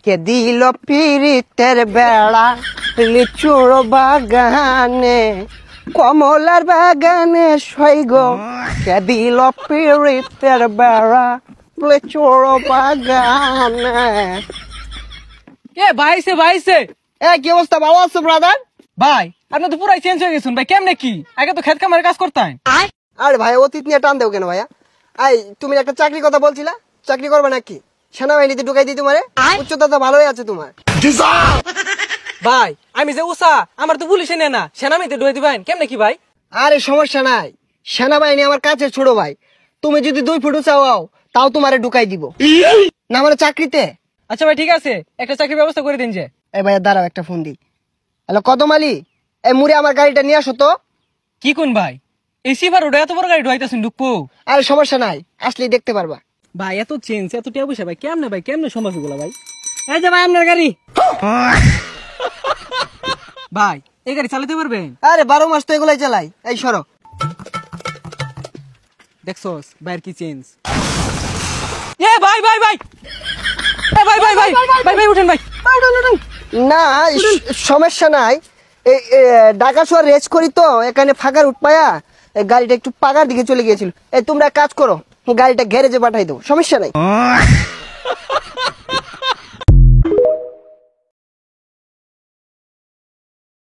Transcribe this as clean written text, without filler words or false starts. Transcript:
কে দিল পিরিতের বেড়া লিচুর বাগানে কমলার বাগানে সৈগ কে দিল পিরিতের বেড়া লিচুর বাগানে। এ ভাইছে ভাইছে কি অবস্থা, ভালো আছো ব্রাদার? ভাই আপনি তো পুরাই চেঞ্জ হয়ে গেছেন ভাই, কেমনে কি? আগে তো খেত কামারে কাজ করতেন। আরে ভাই অতীত নিয়ে টান দেও কেন ভাইয়া? তুমি একটা চাকরির কথা বলছিলা, চাকরি করবে নাকি? সেনাবাহিনীতে ঢুকাই দিই তোমারে, উচ্চতা তো ভালোই আছে তোমার। ভাই আমি যে উষা, আমার তো পুলিশে নেয় না, সেনাবাহিনীতে ঢুকে দিবেন কেমনে কি ভাই? আরে সমস্যা নাই, সেনাবাহিনী আমার কাছে ছোট ভাই, তুমি যদি 2 ফুট চাও তাও তোমারে ঢুকাই দিব না মানে চাকরিতে। আচ্ছা ভাই ঠিক আছে, একটা চাকরির ব্যবস্থা করে দিন যে। এই ভাইয়া দাঁড়াও, একটা ফোন দিই। হ্যালো কদম আলী, এই মুড়ে আমার গাড়িটা নিয়ে আসো তো। কি কোন ভাই, এই সিফার ওটা এত বড় গাড়ি ঢুকাইতেছেন ঢুকবো? আরে সমস্যা নাই, আসলেই দেখতে পারবা। ভাই এত চেঞ্জ এত টিয়া পয়সা ভাই কেমনে সম্ভব এগুলা ভাই? এই যে ভাই আপনার গাড়ি। ভাই এই গাড়ি চালাতে পারবেন? আরে 12 মাস তো এগুলাই চালাই। এই সরো। দেখছস ভাইয়ের কি চেঞ্জ। এ ভাই ভাই ভাই এ ভাই ভাই ভাই ভাই ভাই উঠেন ভাই। না সমস্যা নাই, ঢাকা শহর রেস করি তো এখানে ফাঁকার উঠপায়া গাড়িটা একটু পাকার দিকে চলে গিয়েছিল। তোমরা কাজ করো, গাড়িটা গ্যারেজে পাঠাই দেবো, সমস্যা নাই।